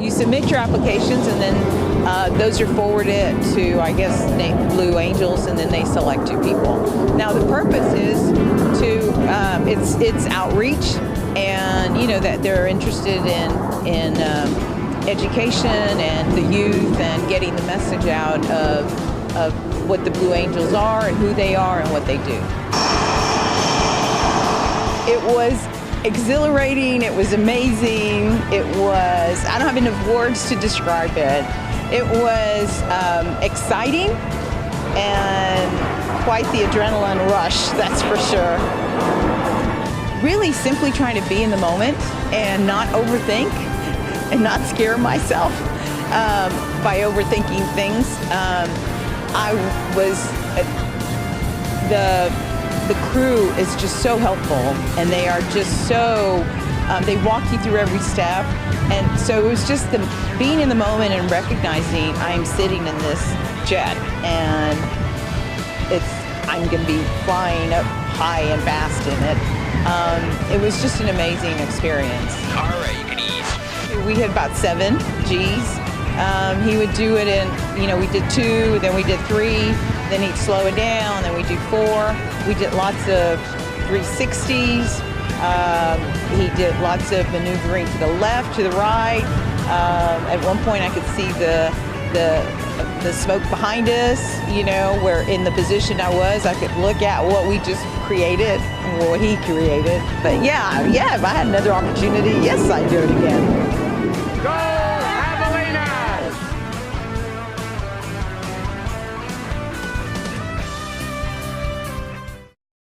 You submit your applications, and then those are forwarded to, I guess, Blue Angels, and then they select 2 people. Now the purpose is to it's outreach, and that they're interested in education and the youth, and getting the message out of what the Blue Angels are and who they are and what they do. It was exhilarating, it was amazing, it was, I don't have enough words to describe it. It was exciting and quite the adrenaline rush, that's for sure. Really simply trying to be in the moment and not overthink and not scare myself by overthinking things. The crew is just so helpful, and they are just so, they walk you through every step. And so it was just being in the moment and recognizing I am sitting in this jet, and I'm going to be flying up high and fast in it. It was just an amazing experience. All right, you can ease. We had about 7 Gs. He would do it in, we did 2, then we did 3, then he'd slow it down, then we do 4. We did lots of 360s. He did lots of maneuvering to the left, to the right. At one point I could see the smoke behind us, where in the position I was, I could look at what we just created and what he created. But yeah, if I had another opportunity, yes, I'd do it again. Go!